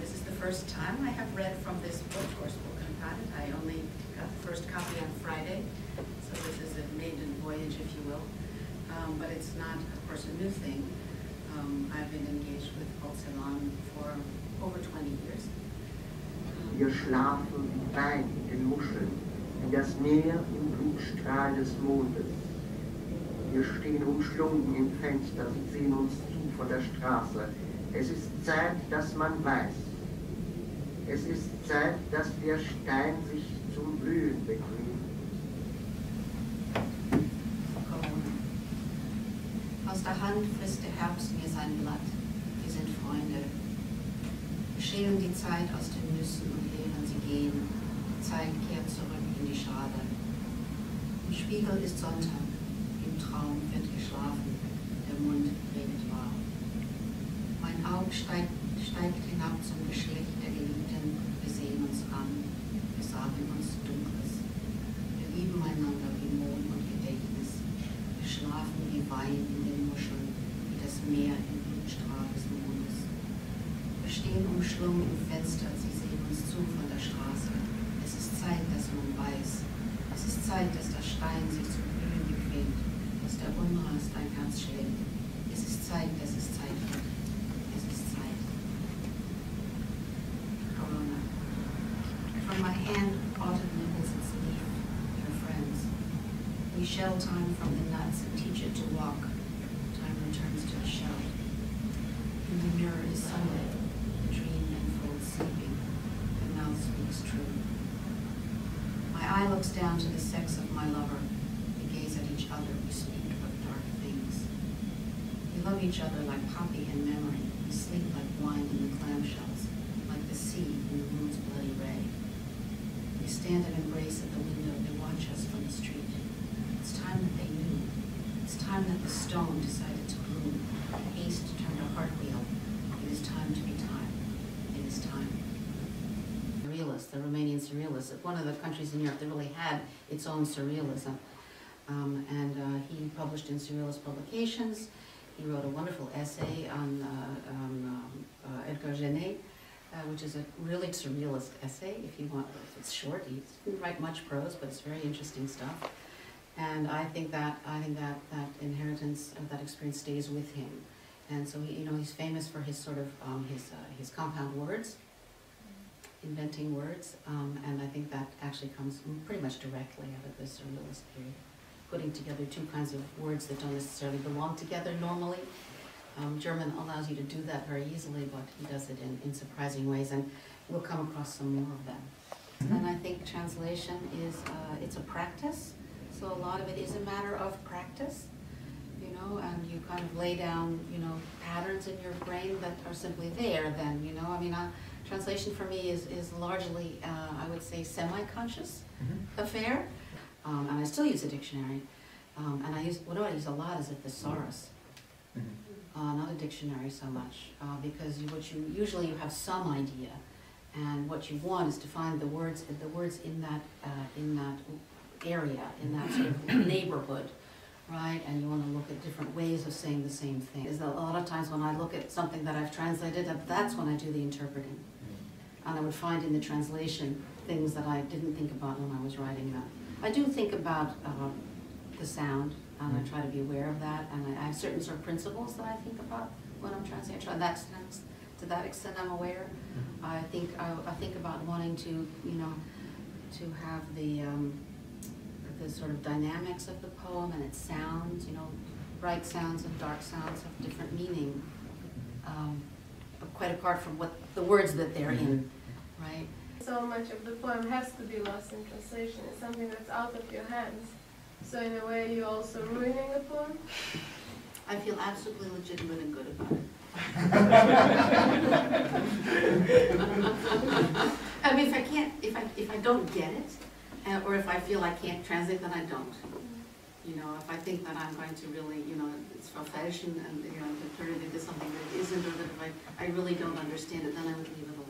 This is the first time I have read from this book or spoken about it. I only got the first copy on Friday, so this is a maiden voyage, if you will. But it's not, of course, a new thing. I've been engaged with Celan for over 20 years. Wir schlafen wie Wein in den Muscheln, wie das Meer im Blutstrahl des Mondes. Wir stehen umschlungen im Fenster, sie sehen uns zu von der Straße. Es ist Zeit, dass man weiß. Es ist Zeit, dass der Stein sich zum Blühen bequemt. Aus der Hand frisst der Herbst mir sein Blatt. Wir sind Freunde. Wir schälen die Zeit aus den Nüssen und lehren sie gehen. Die Zeit kehrt zurück in die Schale. Im Spiegel ist Sonntag. Im Traum wird geschlafen. Der Mund redet wahr. Mein Auge steigt hinab zum Geschlecht der Geliebten. Wir sehen uns an. Wir sagen uns Dunkles. Wir lieben einander wie Mond und Gedächtnis. Wir schlafen wie Wein in den Muscheln, wie das Meer im Blutstrahl des Mondes. Wir stehen umschlungen im Fenster, sie sehen uns zu von der Straße. Es ist Zeit, dass man weiß. Es ist Zeit, dass der Stein sich zum Blühen bequemt, dass der Unrast ein Herz schlägt. Es ist Zeit, dass es Zeit wird. Es ist Zeit. Corona. From my hand, autumn nibbles its leaf, your friends. We shell time from the nuts and teach it to walk. Time returns to the shell. In the mirror is sunlight. The dream enfolds sleeping. The mouth speaks true. My eye looks down to the sex of my lover. We gaze at each other. We speak of dark things. We love each other like poppy and memory. We sleep like wine in the clamshells, like the sea in the moon's bloody ray. We stand and embrace at the window. They watch us from the street. It's time that they knew. It's time that the stone decided to bloom. Haste turned a heart wheel. It is time to be time. It is time. Surrealists, the Romanian surrealists, one of the countries in Europe that really had its own surrealism. He published in surrealist publications. He wrote a wonderful essay on Edgar Genet, which is a really surrealist essay. If you want, it's short. He didn't write much prose, but it's very interesting stuff. And I think that inheritance of that experience stays with him. And so he's famous for his sort of his compound words, inventing words, and I think that actually comes pretty much directly out of the surrealist period, putting together two kinds of words that don't necessarily belong together normally. German allows you to do that very easily, but he does it in surprising ways, and we'll come across some more of them. And I think translation is it's a practice. So a lot of it is a matter of practice, and you kind of lay down, patterns in your brain that are simply there then, I mean, translation for me is largely, I would say, semi-conscious affair, and I still use a dictionary, and what I use a lot is a thesaurus, not a dictionary so much, because usually you have some idea, and what you want is to find the words in that area, in that sort of neighborhood, right? And you want to look at different ways of saying the same thing. A lot of times when I look at something that I've translated, that's when I do the interpreting. And I would find in the translation things that I didn't think about when I was writing that. I do think about the sound, and I try to be aware of that, and I have certain sort of principles that I think about when I'm translating. To that extent, I'm aware. I think about wanting to, to have the sort of dynamics of the poem and its sounds, bright sounds and dark sounds have different meaning, quite apart from what the words that they're in, right? So much of the poem has to be lost in translation. It's something that's out of your hands. So in a way, you're also ruining the poem? I feel absolutely legitimate and good about it. I mean, if I don't get it, or if I feel I can't translate, then I don't. If I think that I'm going to really, it's fetish and to turn it into something that it isn't, or that if I really don't understand it, then I would leave it alone.